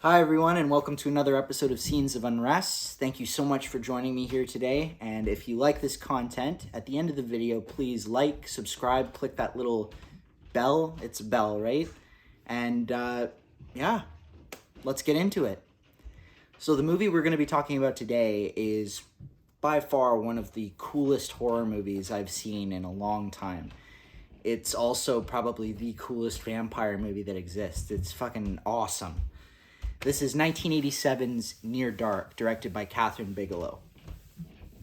Hi, everyone, and welcome to another episode of Scenes of Unrest. Thank you so much for joining me here today. And if you like this content, at the end of the video, please like, subscribe, click that little bell. It's a bell, right? And yeah, let's get into it. So, the movie we're going to be talking about today is by far one of the coolest horror movies I've seen in a long time. It's also probably the coolest vampire movie that exists. It's fucking awesome. This is 1987's Near Dark, directed by Catherine Bigelow.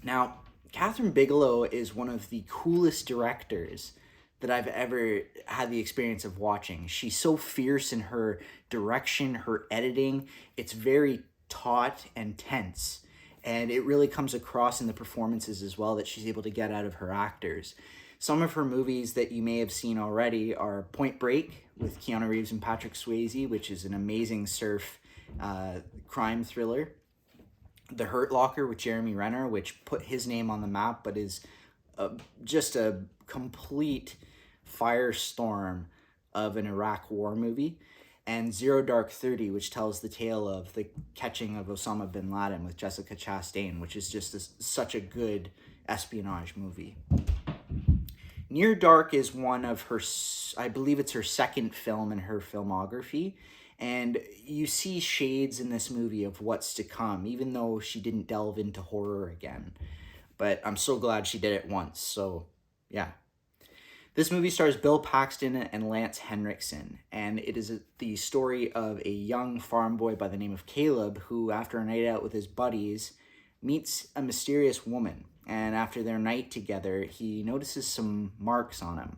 Now, Catherine Bigelow is one of the coolest directors that I've ever had the experience of watching. She's so fierce in her direction, her editing. It's very taut and tense. And it really comes across in the performances as well that she's able to get out of her actors. Some of her movies that you may have seen already are Point Break with Keanu Reeves and Patrick Swayze, which is an amazing surf crime thriller. The Hurt Locker with Jeremy Renner, which put his name on the map, but is just a complete firestorm of an Iraq war movie. And Zero Dark 30, which tells the tale of the catching of Osama bin Laden with Jessica Chastain, which is just such a good espionage movie. Near Dark is one of her, I believe it's her second film in her filmography. And you see shades in this movie of what's to come, even though she didn't delve into horror again. But I'm so glad she did it once, so yeah. This movie stars Bill Paxton and Lance Henriksen, and it is the story of a young farm boy by the name of Caleb who, after a night out with his buddies, meets a mysterious woman. And after their night together, he notices some marks on him,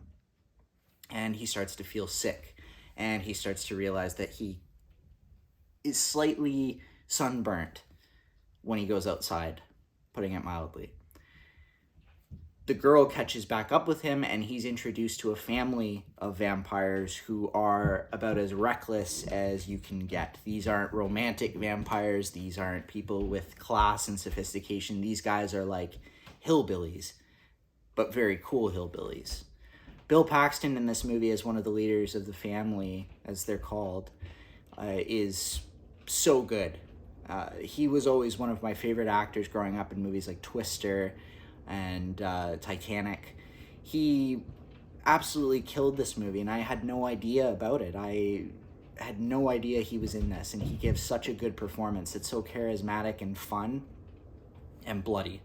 and he starts to feel sick. And he starts to realize that he is slightly sunburnt when he goes outside, putting it mildly. The girl catches back up with him, and he's introduced to a family of vampires who are about as reckless as you can get. These aren't romantic vampires. These aren't people with class and sophistication. These guys are like hillbillies, but very cool hillbillies. Bill Paxton in this movie as one of the leaders of the family, as they're called, is so good. He was always one of my favorite actors growing up in movies like Twister and Titanic. He absolutely killed this movie, and I had no idea about it. I had no idea he was in this, and he gives such a good performance. It's so charismatic and fun and bloody.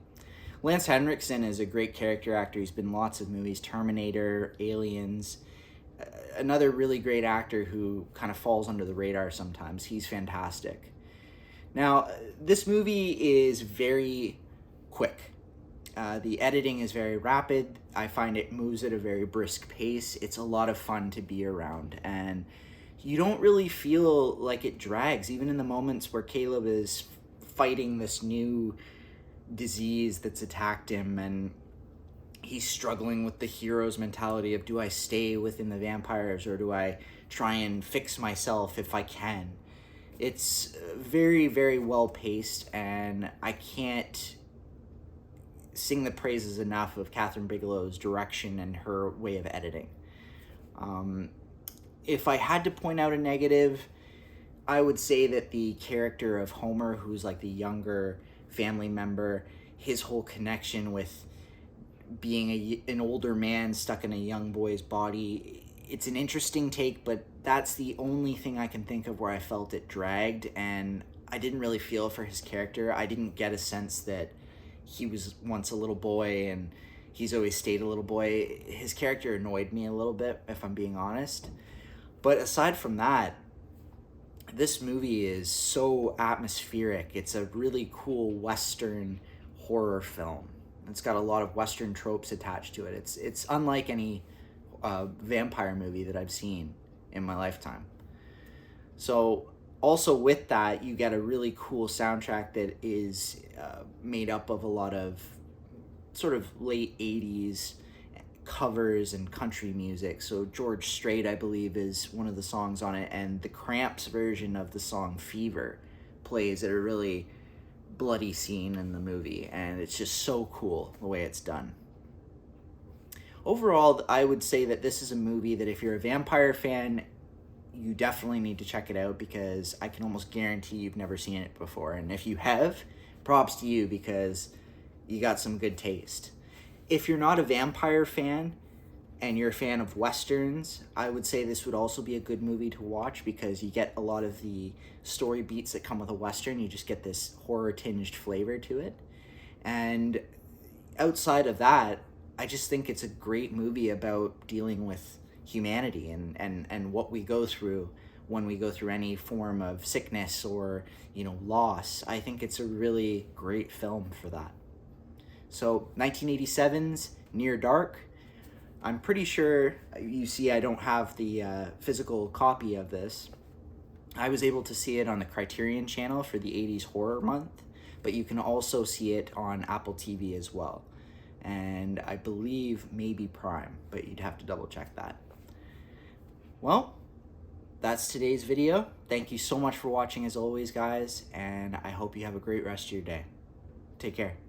Lance Henriksen is a great character actor. He's been in lots of movies, Terminator, Aliens. Another really great actor who kind of falls under the radar sometimes. He's fantastic. Now, this movie is very quick. The editing is very rapid. I find it moves at a very brisk pace. It's a lot of fun to be around. And you don't really feel like it drags, even in the moments where Caleb is fighting this new disease that's attacked him, and he's struggling with the hero's mentality of, do I stay within the vampires or do I try and fix myself if I can? It's very, very well paced, and I can't sing the praises enough of Catherine Bigelow's direction and her way of editing. If I had to point out a negative, I would say that the character of Homer, who's like the younger family member, his whole connection with being an older man stuck in a young boy's body, it's an interesting take, but that's the only thing I can think of where I felt it dragged, and I didn't really feel for his character. I didn't get a sense that he was once a little boy and he's always stayed a little boy. His character annoyed me a little bit, if I'm being honest. But aside from that, this movie is so atmospheric. It's a really cool Western horror film. It's got a lot of Western tropes attached to it. It's unlike any vampire movie that I've seen in my lifetime. So also with that, you get a really cool soundtrack that is made up of a lot of sort of late 80s covers and country music. So George Strait, I believe, is one of the songs on it, and the Cramps version of the song Fever plays at a really bloody scene in the movie, and it's just so cool the way it's done. Overall, I would say that this is a movie that if you're a vampire fan, you definitely need to check it out because I can almost guarantee you've never seen it before. And if you have, props to you because you got some good taste. If you're not a vampire fan and you're a fan of Westerns, I would say this would also be a good movie to watch because you get a lot of the story beats that come with a Western. You just get this horror-tinged flavor to it. And outside of that, I just think it's a great movie about dealing with humanity and what we go through when we go through any form of sickness or, loss. I think it's a really great film for that. So 1987's Near Dark. I'm pretty sure, you see I don't have the physical copy of this. I was able to see it on the Criterion channel for the 80s Horror Month, but you can also see it on Apple TV as well. And I believe maybe Prime, but you'd have to double check that. Well, that's today's video. Thank you so much for watching as always, guys, and I hope you have a great rest of your day. Take care.